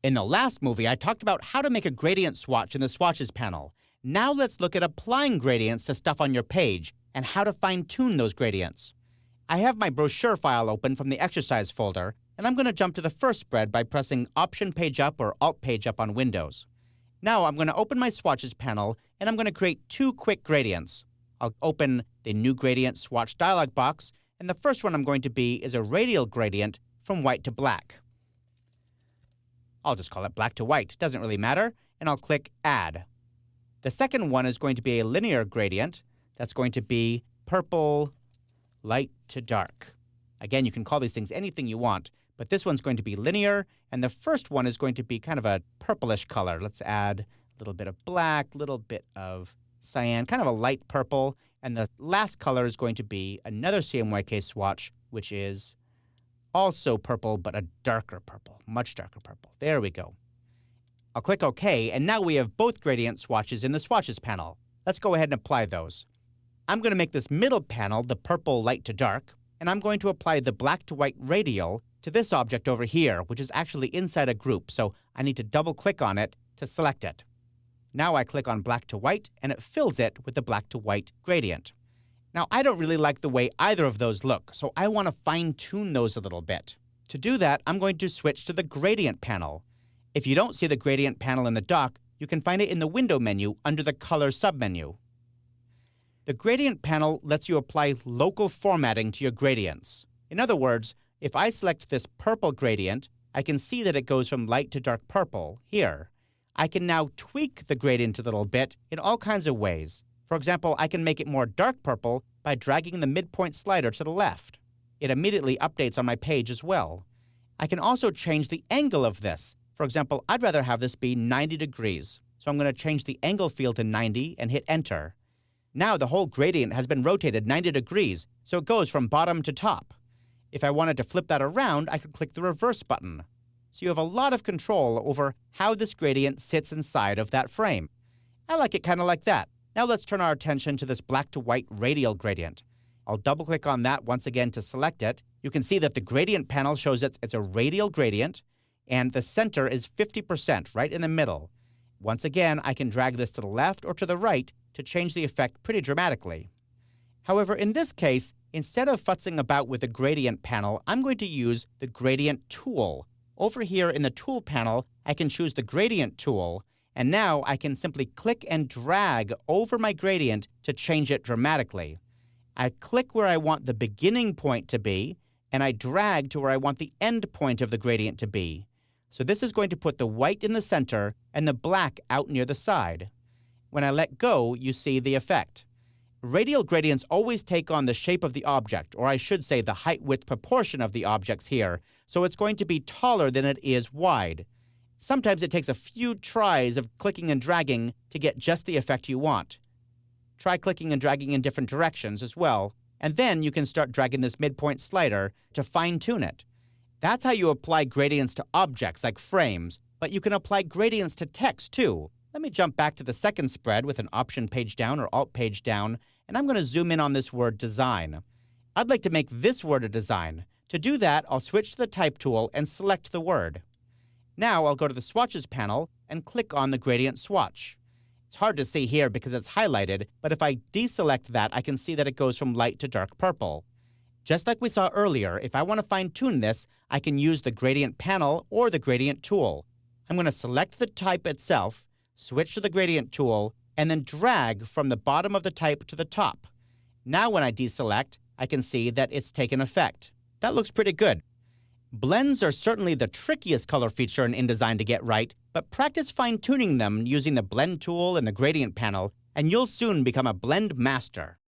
In the last movie, I talked about how to make a gradient swatch in the Swatches panel. Now let's look at applying gradients to stuff on your page and how to fine-tune those gradients. I have my brochure file open from the exercise folder, and I'm going to jump to the first spread by pressing Option Page Up or Alt Page Up on Windows. Now I'm going to open my Swatches panel, and I'm going to create two quick gradients. I'll open the New Gradient Swatch dialog box, and the first one I'm going to be is a radial gradient from white to black. I'll just call it black to white, doesn't really matter, and I'll click Add. The second one is going to be a linear gradient. That's going to be purple, light to dark. Again, you can call these things anything you want, but this one's going to be linear, and the first one is going to be kind of a purplish color. Let's add a little bit of black, a little bit of cyan, kind of a light purple, and the last color is going to be another CMYK swatch, which is also purple, but a darker purple, much darker purple. There we go. I'll click OK, and now we have both gradient swatches in the Swatches panel. Let's go ahead and apply those. I'm going to make this middle panel the purple light to dark, and I'm going to apply the black to white radial to this object over here, which is actually inside a group, so I need to double-click on it to select it. Now I click on black to white, and it fills it with the black to white gradient. Now, I don't really like the way either of those look, so I want to fine-tune those a little bit. To do that, I'm going to switch to the Gradient panel. If you don't see the Gradient panel in the dock, you can find it in the Window menu under the Color submenu. The Gradient panel lets you apply local formatting to your gradients. In other words, if I select this purple gradient, I can see that it goes from light to dark purple here. I can now tweak the gradient a little bit in all kinds of ways. For example, I can make it more dark purple by dragging the midpoint slider to the left. It immediately updates on my page as well. I can also change the angle of this. For example, I'd rather have this be 90 degrees. So I'm going to change the angle field to 90 and hit Enter. Now the whole gradient has been rotated 90 degrees, so it goes from bottom to top. If I wanted to flip that around, I could click the reverse button. So you have a lot of control over how this gradient sits inside of that frame. I like it kind of like that. Now let's turn our attention to this black to white radial gradient. I'll double-click on that once again to select it. You can see that the Gradient panel shows it's a radial gradient, and the center is 50%, right in the middle. Once again, I can drag this to the left or to the right to change the effect pretty dramatically. However, in this case, instead of futzing about with the Gradient panel, I'm going to use the Gradient tool. Over here in the Tool panel, I can choose the Gradient tool, and now I can simply click and drag over my gradient to change it dramatically. I click where I want the beginning point to be, and I drag to where I want the end point of the gradient to be. So this is going to put the white in the center and the black out near the side. When I let go, you see the effect. Radial gradients always take on the shape of the object, or I should say the height-width proportion of the objects here, so it's going to be taller than it is wide. Sometimes it takes a few tries of clicking and dragging to get just the effect you want. Try clicking and dragging in different directions as well, and then you can start dragging this midpoint slider to fine-tune it. That's how you apply gradients to objects like frames, but you can apply gradients to text too. Let me jump back to the second spread with an Option Page Down or Alt Page Down, and I'm going to zoom in on this word design. I'd like to make this word a design. To do that, I'll switch to the Type tool and select the word. Now I'll go to the Swatches panel and click on the Gradient swatch. It's hard to see here because it's highlighted, but if I deselect that, I can see that it goes from light to dark purple. Just like we saw earlier, if I want to fine-tune this, I can use the Gradient panel or the Gradient tool. I'm going to select the type itself, switch to the Gradient tool, and then drag from the bottom of the type to the top. Now when I deselect, I can see that it's taken effect. That looks pretty good. Blends are certainly the trickiest color feature in InDesign to get right, but practice fine-tuning them using the Blend tool and the Gradient panel, and you'll soon become a blend master.